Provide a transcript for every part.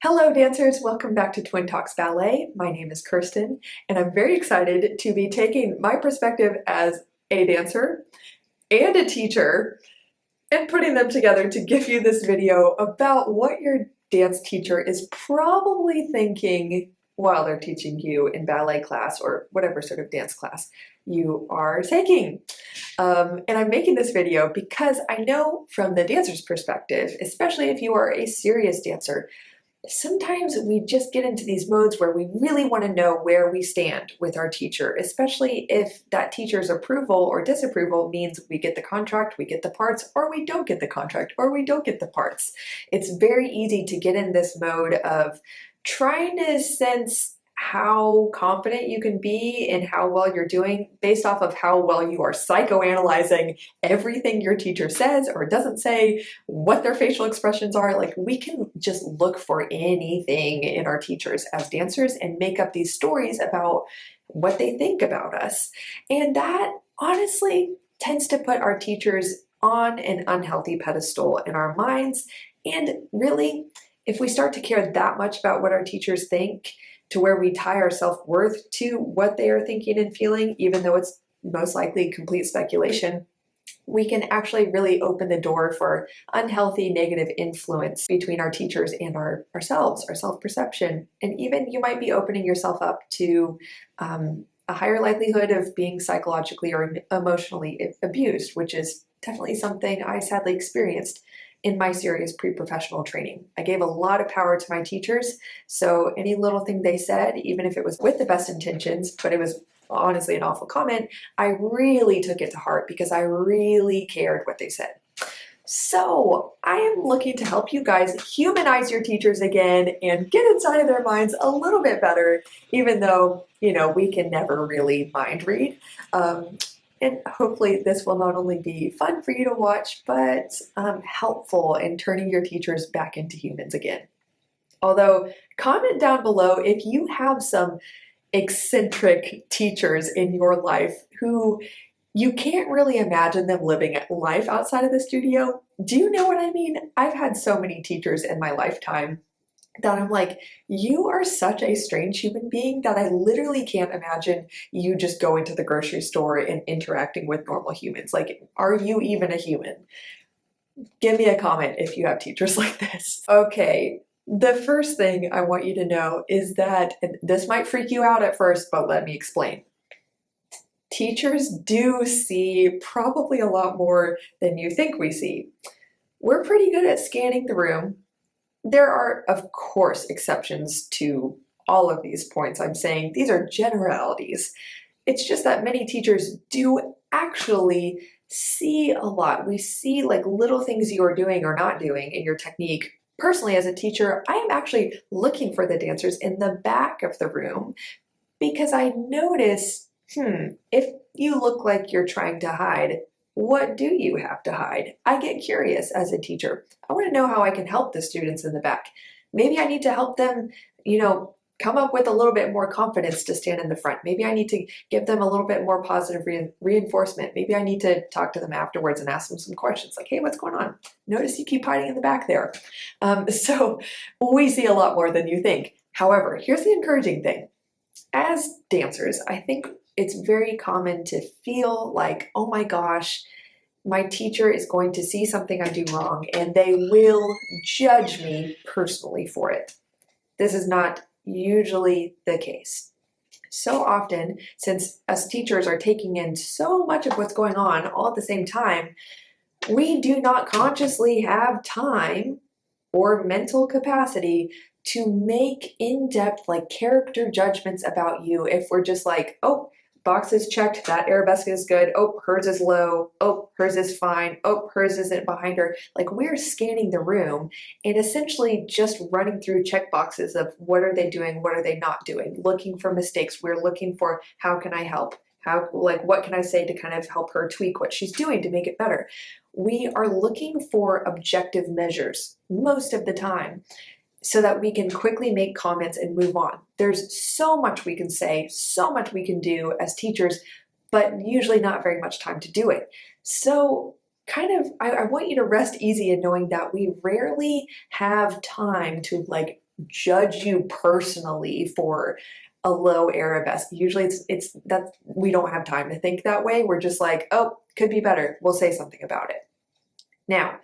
Hello dancers, welcome back to Twin Talks Ballet. My name is Kirsten and I'm very excited to be taking my perspective as a dancer and a teacher and putting them together to give you this video about what your dance teacher is probably thinking while they're teaching you in ballet class or whatever sort of dance class you are taking. And I'm making this video because I know from the dancer's perspective, especially if you are a serious dancer, sometimes we just get into these modes where we really want to know where we stand with our teacher, especially if that teacher's approval or disapproval means we get the contract, we get the parts, or we don't get the contract, or we don't get the parts. It's very easy to get in this mode of trying to sense how confident you can be in how well you're doing based off of how well you are psychoanalyzing everything your teacher says or doesn't say, what their facial expressions are. Like, we can just look for anything in our teachers as dancers and make up these stories about what they think about us. And that honestly tends to put our teachers on an unhealthy pedestal in our minds. And really, if we start to care that much about what our teachers think, to where we tie our self-worth to what they are thinking and feeling, even though it's most likely complete speculation, we can actually really open the door for unhealthy negative influence between our teachers and ourselves, our self-perception. And even you might be opening yourself up to a higher likelihood of being psychologically or emotionally abused, which is definitely something I sadly experienced in my serious pre-professional training. I gave a lot of power to my teachers, so any little thing they said, even if it was with the best intentions, but it was honestly an awful comment, I really took it to heart because I really cared what they said. So I am looking to help you guys humanize your teachers again and get inside of their minds a little bit better, even though, we can never really mind read. And hopefully this will not only be fun for you to watch, but helpful in turning your teachers back into humans again. Although, comment down below if you have some eccentric teachers in your life who you can't really imagine them living life outside of the studio. Do you know what I mean? I've had so many teachers in my lifetime that I'm like, you are such a strange human being that I literally can't imagine you just going to the grocery store and interacting with normal humans. Like, are you even a human? Give me a comment if you have teachers like this. Okay, the first thing I want you to know is that, and this might freak you out at first, but let me explain. Teachers do see probably a lot more than you think we see. We're pretty good at scanning the room. There are, of course, exceptions to all of these points I'm saying. These are generalities. It's just that many teachers do actually see a lot. We see like little things you are doing or not doing in your technique. Personally, as a teacher, I am actually looking for the dancers in the back of the room because I notice, if you look like you're trying to hide, what do you have to hide? I get curious as a teacher. I want to know how I can help the students in the back. Maybe I need to help them, come up with a little bit more confidence to stand in the front. Maybe I need to give them a little bit more positive reinforcement. Maybe I need to talk to them afterwards and ask them some questions like, hey, what's going on? Notice you keep hiding in the back there. So we see a lot more than you think. However, here's the encouraging thing. As dancers, I think it's very common to feel like, oh my gosh, my teacher is going to see something I do wrong and they will judge me personally for it. This is not usually the case. So often, since us teachers are taking in so much of what's going on all at the same time, we do not consciously have time or mental capacity to make in-depth like character judgments about you if we're just like, oh, box is checked, that arabesque is good, oh, hers is low, oh, hers is fine, oh, hers isn't behind her. Like, we're scanning the room and essentially just running through check boxes of what are they doing, what are they not doing, looking for mistakes. We're looking for how can I help? What can I say to kind of help her tweak what she's doing to make it better? We are looking for objective measures most of the time, so that we can quickly make comments and move on. There's so much we can say, so much we can do as teachers, but usually not very much time to do it. So I want you to rest easy in knowing that we rarely have time to like judge you personally for a low arabesque. Usually it's that we don't have time to think that way. We're just like, oh, could be better. We'll say something about it. Now,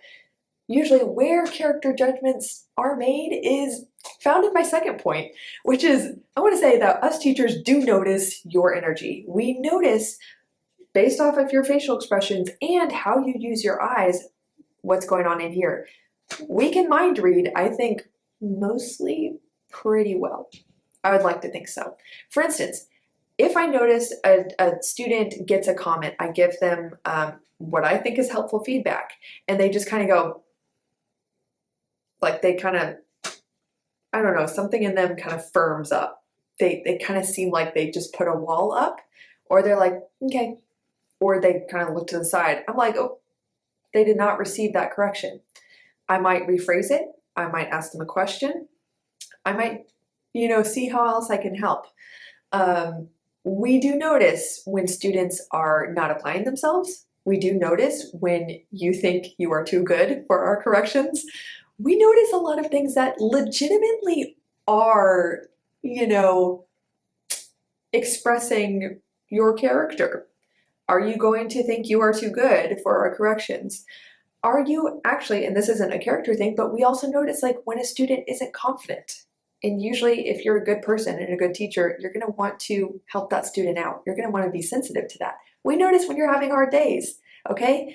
usually where character judgments are made is found in my second point, which is, I want to say that us teachers do notice your energy. We notice, based off of your facial expressions and how you use your eyes, what's going on in here. We can mind read, I think, mostly pretty well. I would like to think so. For instance, if I notice a student gets a comment, I give them what I think is helpful feedback, and they just kind of go, like they kind of, I don't know, something in them kind of firms up. They kind of seem like they just put a wall up, or they're like, okay, or they kind of look to the side. I'm like, oh, they did not receive that correction. I might rephrase it. I might ask them a question. I might, see how else I can help. We do notice when students are not applying themselves. We do notice when you think you are too good for our corrections. We notice a lot of things that legitimately are, expressing your character. Are you going to think you are too good for our corrections? Are you actually, and this isn't a character thing, but we also notice like when a student isn't confident. And usually if you're a good person and a good teacher, you're going to want to help that student out. You're going to want to be sensitive to that. We notice when you're having hard days, okay?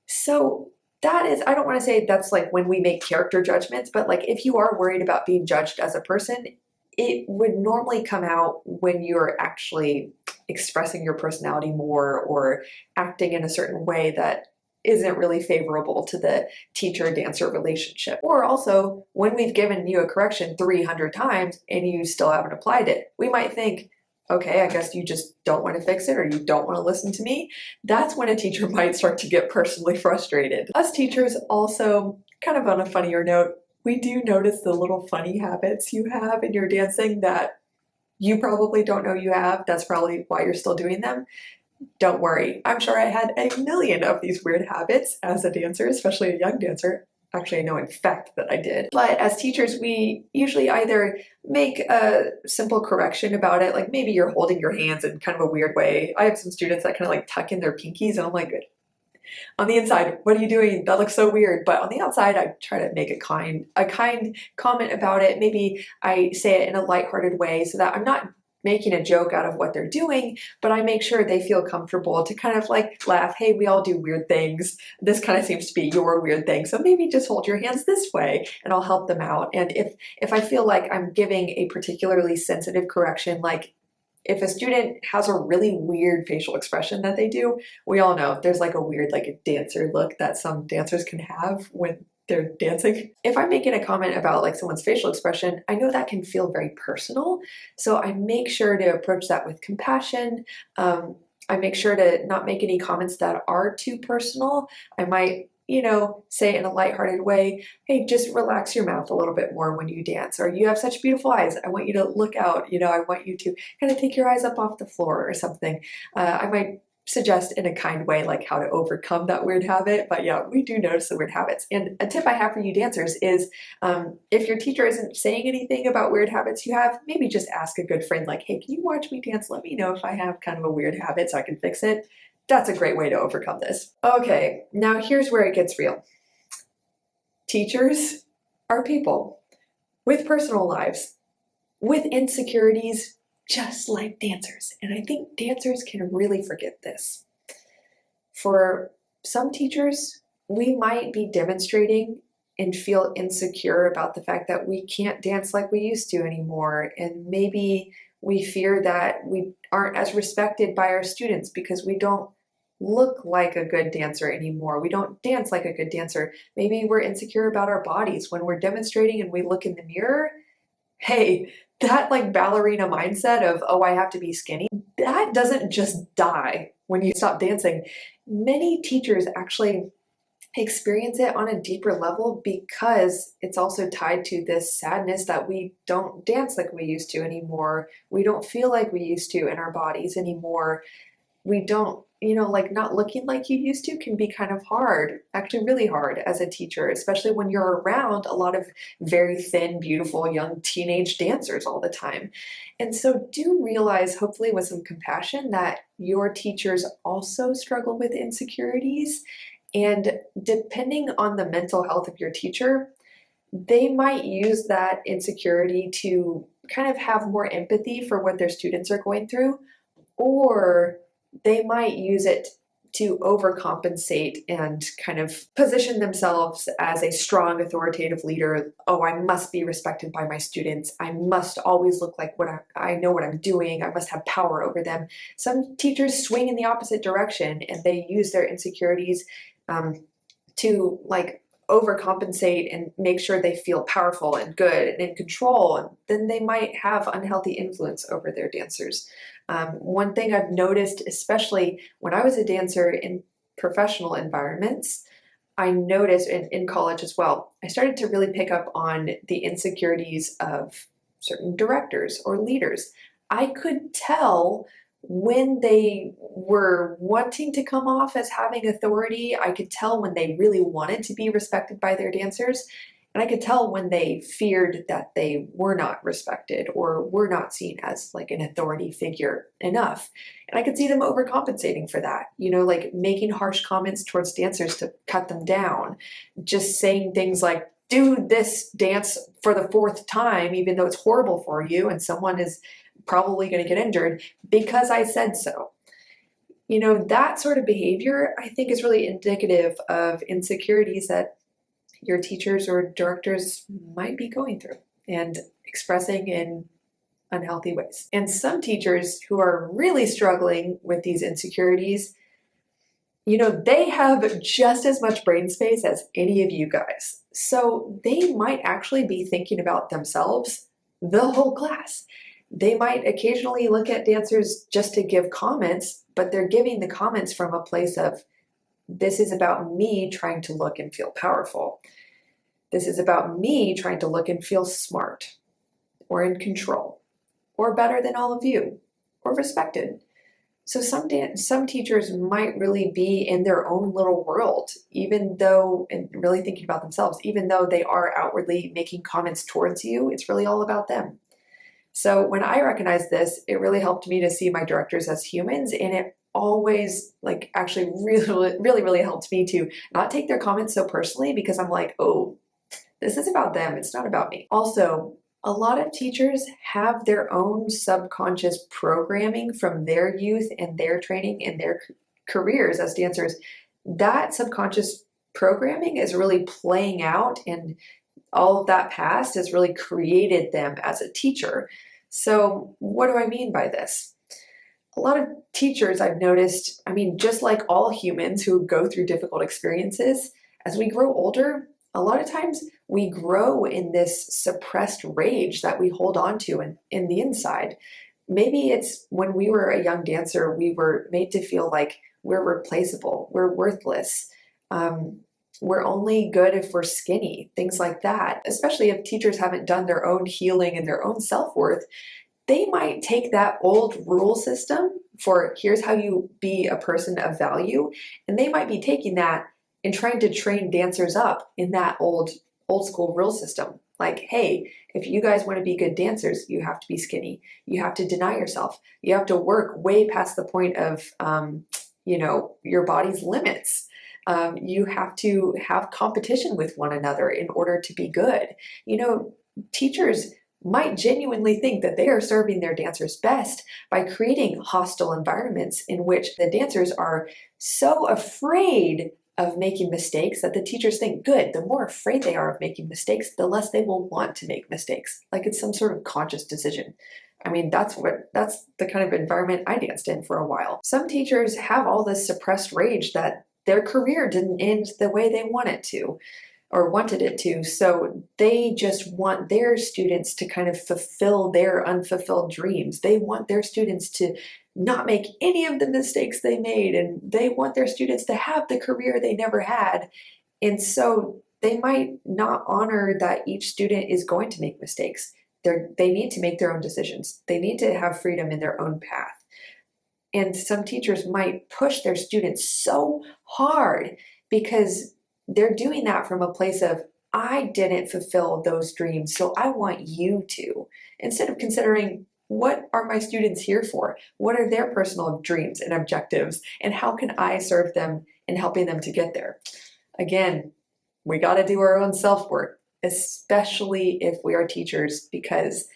So that is, I don't want to say that's like when we make character judgments, but like if you are worried about being judged as a person, it would normally come out when you're actually expressing your personality more or acting in a certain way that isn't really favorable to the teacher-dancer relationship. Or also, when we've given you a correction 300 times and you still haven't applied it, we might think, okay, I guess you just don't want to fix it or you don't want to listen to me. That's when a teacher might start to get personally frustrated. Us teachers also, kind of on a funnier note, we do notice the little funny habits you have in your dancing that you probably don't know you have. That's probably why you're still doing them. Don't worry. I'm sure I had a million of these weird habits as a dancer, especially a young dancer. Actually, I know in fact that I did. But as teachers, we usually either make a simple correction about it, like maybe you're holding your hands in kind of a weird way. I have some students that kind of like tuck in their pinkies, and I'm like, on the inside, what are you doing? That looks so weird. But on the outside, I try to make a kind comment about it. Maybe I say it in a lighthearted way so that I'm not making a joke out of what they're doing, but I make sure they feel comfortable to kind of like laugh. Hey, we all do weird things. This kind of seems to be your weird thing. So maybe just hold your hands this way and I'll help them out. And if I feel like I'm giving a particularly sensitive correction, like if a student has a really weird facial expression that they do, we all know there's like a weird, like a dancer look that some dancers can have when they're dancing. If I'm making a comment about like someone's facial expression, I know that can feel very personal. So I make sure to approach that with compassion. I make sure to not make any comments that are too personal. I might, say in a lighthearted way, hey, just relax your mouth a little bit more when you dance, or you have such beautiful eyes. I want you to look out, I want you to kind of take your eyes up off the floor or something. I might suggest in a kind way like how to overcome that weird habit. But yeah, we do notice the weird habits. And a tip I have for you dancers is if your teacher isn't saying anything about weird habits you have, maybe just ask a good friend like, hey, can you watch me dance? Let me know if I have kind of a weird habit so I can fix it. That's a great way to overcome this. Okay, now here's where it gets real. Teachers are people with personal lives, with insecurities, just like dancers. And I think dancers can really forget this. For some teachers, we might be demonstrating and feel insecure about the fact that we can't dance like we used to anymore. And maybe we fear that we aren't as respected by our students because we don't look like a good dancer anymore. We don't dance like a good dancer. Maybe we're insecure about our bodies when we're demonstrating and we look in the mirror. Hey, that like ballerina mindset of, oh, I have to be skinny, that doesn't just die when you stop dancing. Many teachers actually experience it on a deeper level because it's also tied to this sadness that we don't dance like we used to anymore. We don't feel like we used to in our bodies anymore. we don't, like not looking like you used to can be kind of hard, actually really hard as a teacher, especially when you're around a lot of very thin, beautiful young teenage dancers all the time. And so do realize, hopefully with some compassion, that your teachers also struggle with insecurities. And depending on the mental health of your teacher, they might use that insecurity to kind of have more empathy for what their students are going through, or they might use it to overcompensate and kind of position themselves as a strong, authoritative leader. Oh, I must be respected by my students. I must always look like I know what I'm doing. I must have power over them. Some teachers swing in the opposite direction, and they use their insecurities to like overcompensate and make sure they feel powerful and good and in control. And then they might have unhealthy influence over their dancers. One thing I've noticed, especially when I was a dancer in professional environments, I noticed in college as well, I started to really pick up on the insecurities of certain directors or leaders. I could tell when they were wanting to come off as having authority. I could tell when they really wanted to be respected by their dancers. And I could tell when they feared that they were not respected or were not seen as like an authority figure enough. And I could see them overcompensating for that, like making harsh comments towards dancers to cut them down, just saying things like, do this dance for the fourth time, even though it's horrible for you and someone is probably going to get injured because I said so. That sort of behavior, I think, is really indicative of insecurities that your teachers or directors might be going through and expressing in unhealthy ways. And some teachers who are really struggling with these insecurities, they have just as much brain space as any of you guys. So they might actually be thinking about themselves the whole class. They might occasionally look at dancers just to give comments, but they're giving the comments from a place of, this is about me trying to look and feel powerful. This is about me trying to look and feel smart or in control or better than all of you or respected. So some teachers might really be in their own little world, even though, and really thinking about themselves, even though they are outwardly making comments towards you, it's really all about them. So when I recognized this, it really helped me to see my directors as humans, and it always actually really helped me to not take their comments so personally, because I'm like, oh, this is about them, it's not about me. Also, a lot of teachers have their own subconscious programming from their youth and their training and their careers as dancers. That subconscious programming is really playing out, and all of that past has really created them as a teacher. So what do I mean by this? A lot of teachers I've noticed, just like all humans who go through difficult experiences, as we grow older, a lot of times we grow in this suppressed rage that we hold on to in the inside. Maybe it's when we were a young dancer, we were made to feel like we're replaceable, we're worthless. We're only good if we're skinny, things like that. Especially if teachers haven't done their own healing and their own self-worth, they might take that old rule system for here's how you be a person of value, and they might be taking that and trying to train dancers up in that old school rule system. Like, hey, if you guys want to be good dancers, you have to be skinny. You have to deny yourself. You have to work way past the point of, your body's limits. You have to have competition with one another in order to be good. Teachers might genuinely think that they are serving their dancers best by creating hostile environments in which the dancers are so afraid of making mistakes that the teachers think, good, the more afraid they are of making mistakes, the less they will want to make mistakes. Like it's some sort of conscious decision. That's the kind of environment I danced in for a while. Some teachers have all this suppressed rage that their career didn't end the way they wanted it to. So they just want their students to kind of fulfill their unfulfilled dreams. They want their students to not make any of the mistakes they made, and they want their students to have the career they never had. And so they might not honor that each student is going to make mistakes. They need to make their own decisions. They need to have freedom in their own path. And some teachers might push their students so hard because they're doing that from a place of, I didn't fulfill those dreams, so I want you to, instead of considering, what are my students here for? What are their personal dreams and objectives? And how can I serve them in helping them to get there? Again, we got to do our own self-work, especially if we are teachers, because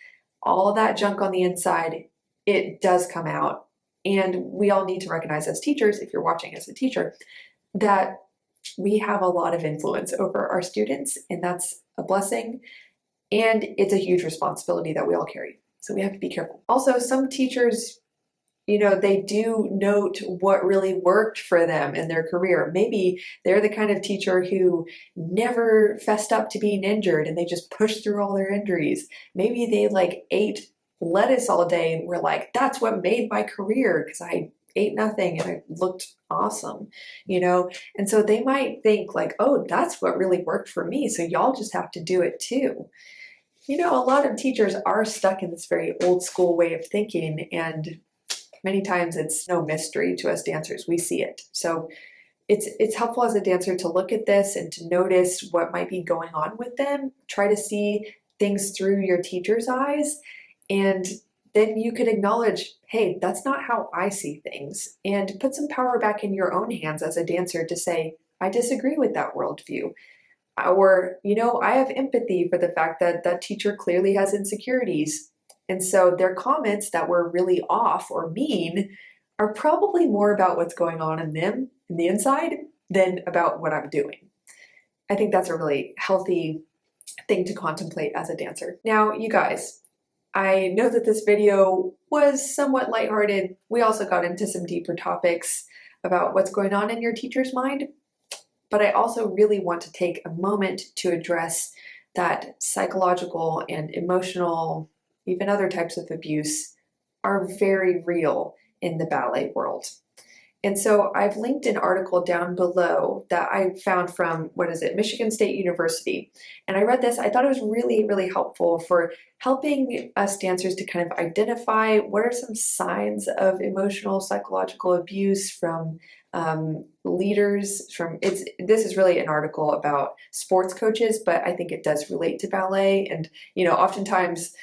all of that junk on the inside, it does come out. And we all need to recognize as teachers, if you're watching as a teacher, that we have a lot of influence over our students, and that's a blessing. And it's a huge responsibility that we all carry. So we have to be careful. Also, some teachers, they do note what really worked for them in their career. Maybe they're the kind of teacher who never fessed up to being injured and they just pushed through all their injuries. Maybe they ate lettuce all day and were like, that's what made my career because I ate nothing and I looked awesome, And so they might think oh, that's what really worked for me, so y'all just have to do it too. A lot of teachers are stuck in this very old school way of thinking, and many times it's no mystery to us dancers. We see it. So it's helpful as a dancer to look at this and to notice what might be going on with them. Try to see things through your teacher's eyes, and then you could acknowledge, hey, that's not how I see things, and put some power back in your own hands as a dancer to say, I disagree with that worldview. Or, I have empathy for the fact that that teacher clearly has insecurities. And so their comments that were really off or mean are probably more about what's going on in them, in the inside, than about what I'm doing. I think that's a really healthy thing to contemplate as a dancer. Now, you guys, I know that this video was somewhat lighthearted. We also got into some deeper topics about what's going on in your teacher's mind. But I also really want to take a moment to address that psychological and emotional, even other types of abuse, are very real in the ballet world. And so I've linked an article down below that I found from, Michigan State University. And I read this, I thought it was really, really helpful for helping us dancers to kind of identify what are some signs of emotional, psychological abuse from leaders. This is really an article about sports coaches, but I think it does relate to ballet. And, oftentimes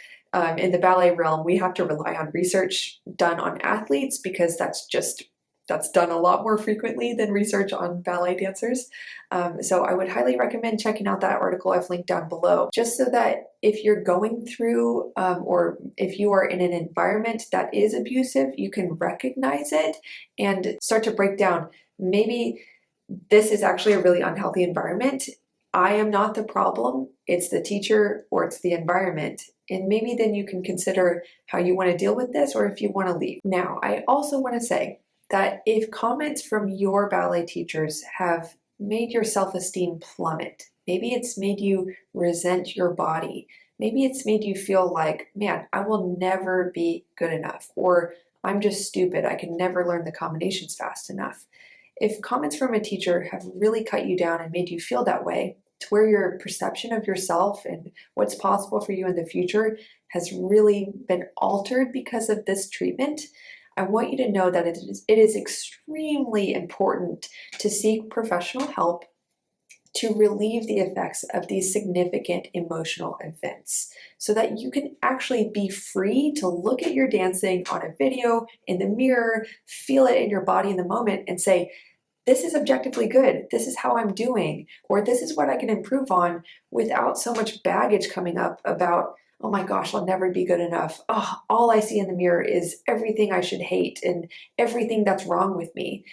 in the ballet realm, we have to rely on research done on athletes because that's done a lot more frequently than research on ballet dancers. So I would highly recommend checking out that article I've linked down below, just so that if you're going through or if you are in an environment that is abusive, you can recognize it and start to break down, maybe this is actually a really unhealthy environment. I am not the problem. It's the teacher or it's the environment. And maybe then you can consider how you want to deal with this or if you want to leave. Now, I also want to say that if comments from your ballet teachers have made your self-esteem plummet, maybe it's made you resent your body, maybe it's made you feel like, man, I will never be good enough, or I'm just stupid, I can never learn the combinations fast enough. If comments from a teacher have really cut you down and made you feel that way, to where your perception of yourself and what's possible for you in the future has really been altered because of this treatment, I want you to know that it is extremely important to seek professional help to relieve the effects of these significant emotional events so that you can actually be free to look at your dancing on a video, in the mirror, feel it in your body in the moment and say, this is objectively good, this is how I'm doing, or this is what I can improve on, without so much baggage coming up about, oh my gosh, I'll never be good enough. Oh, all I see in the mirror is everything I should hate and everything that's wrong with me.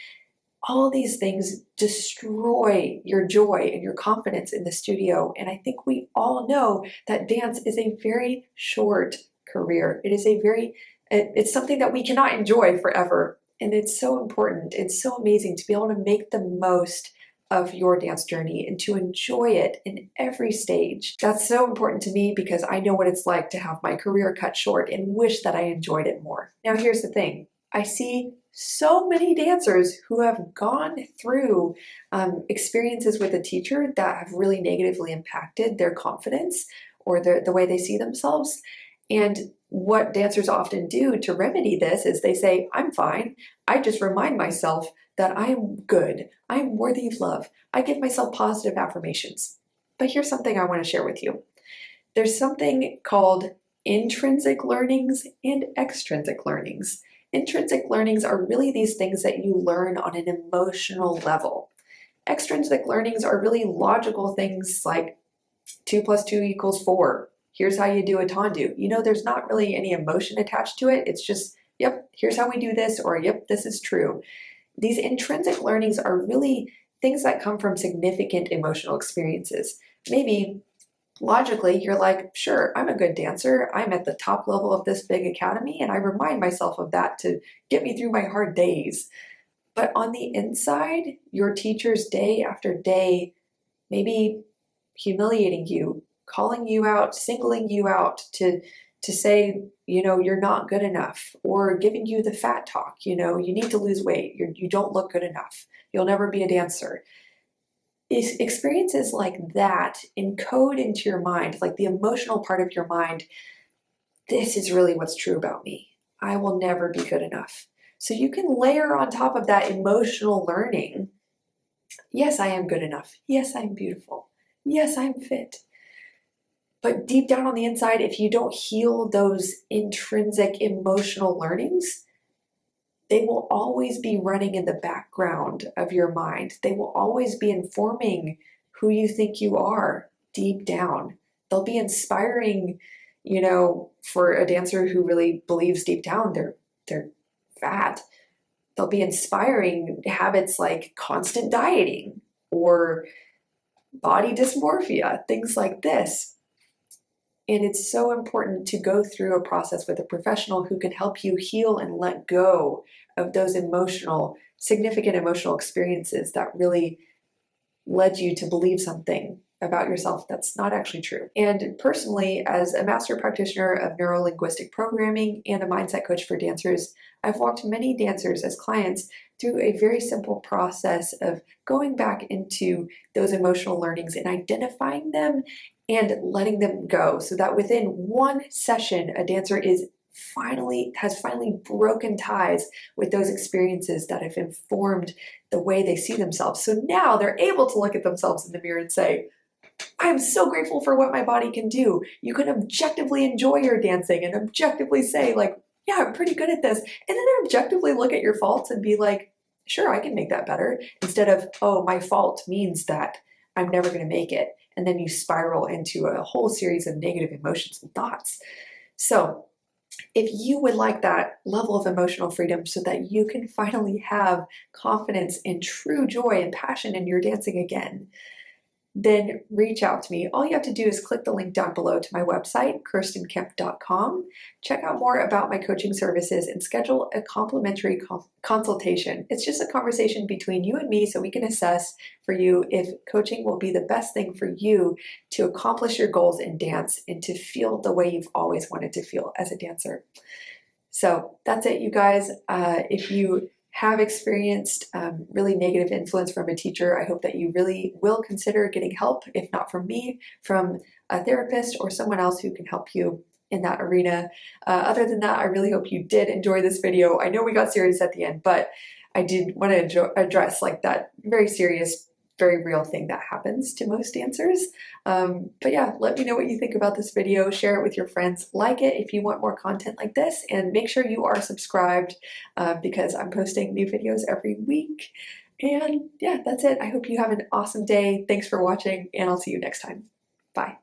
All these things destroy your joy and your confidence in the studio. And I think we all know that dance is a very short career. It's something that we cannot enjoy forever. And it's so important. It's so amazing to be able to make the most of your dance journey and to enjoy it in every stage. That's so important to me because I know what it's like to have my career cut short and wish that I enjoyed it more. Now, here's the thing. I see so many dancers who have gone through experiences with a teacher that have really negatively impacted their confidence or the way they see themselves. And what dancers often do to remedy this is they say, I'm fine. I just remind myself that I'm good. I'm worthy of love. I give myself positive affirmations. But here's something I want to share with you. There's something called intrinsic learnings and extrinsic learnings. Intrinsic learnings are really these things that you learn on an emotional level. Extrinsic learnings are really logical things like 2 + 2 = 4. Here's how you do a tendu. You know, there's not really any emotion attached to it. It's just, yep, here's how we do this, or yep, this is true. These intrinsic learnings are really things that come from significant emotional experiences. Maybe logically, you're like, sure, I'm a good dancer. I'm at the top level of this big academy, and I remind myself of that to get me through my hard days. But on the inside, your teachers day after day, maybe humiliating you, calling you out, singling you out to say, you know, you're not good enough, or giving you the fat talk, you know, you need to lose weight, you don't look good enough, you'll never be a dancer. Experiences like that encode into your mind, like the emotional part of your mind, this is really what's true about me. I will never be good enough. So you can layer on top of that emotional learning, yes, I am good enough. Yes, I'm beautiful. Yes, I'm fit. But deep down on the inside, if you don't heal those intrinsic emotional learnings, they will always be running in the background of your mind. They will always be informing who you think you are deep down. They'll be inspiring, you know, for a dancer who really believes deep down they're fat. They'll be inspiring habits like constant dieting or body dysmorphia, things like this. And it's so important to go through a process with a professional who can help you heal and let go of those significant emotional experiences that really led you to believe something about yourself that's not actually true. And personally, as a master practitioner of neuro-linguistic programming and a mindset coach for dancers, I've walked many dancers as clients through a very simple process of going back into those emotional learnings and identifying them and letting them go, so that within one session, a dancer has finally broken ties with those experiences that have informed the way they see themselves. So now they're able to look at themselves in the mirror and say, I am so grateful for what my body can do. You can objectively enjoy your dancing and objectively say, like, yeah, I'm pretty good at this. And then objectively look at your faults and be like, sure, I can make that better. Instead of, oh, my fault means that I'm never going to make it. And then you spiral into a whole series of negative emotions and thoughts. So if you would like that level of emotional freedom so that you can finally have confidence and true joy and passion in your dancing again, then reach out to me. All you have to do is click the link down below to my website, kirstenkemp.com. Check out more about my coaching services and schedule a complimentary consultation. It's just a conversation between you and me so we can assess for you if coaching will be the best thing for you to accomplish your goals in dance and to feel the way you've always wanted to feel as a dancer. So that's it, you guys. If you have experienced really negative influence from a teacher, I hope that you really will consider getting help, if not from me, from a therapist or someone else who can help you in that arena. Other than that, I really hope you did enjoy this video. I know we got serious at the end, but I did want to address like that very serious, very real thing that happens to most dancers. But yeah, let me know what you think about this video. Share it with your friends. Like it if you want more content like this, and make sure you are subscribed because I'm posting new videos every week. And yeah, that's it. I hope you have an awesome day. Thanks for watching, and I'll see you next time. Bye.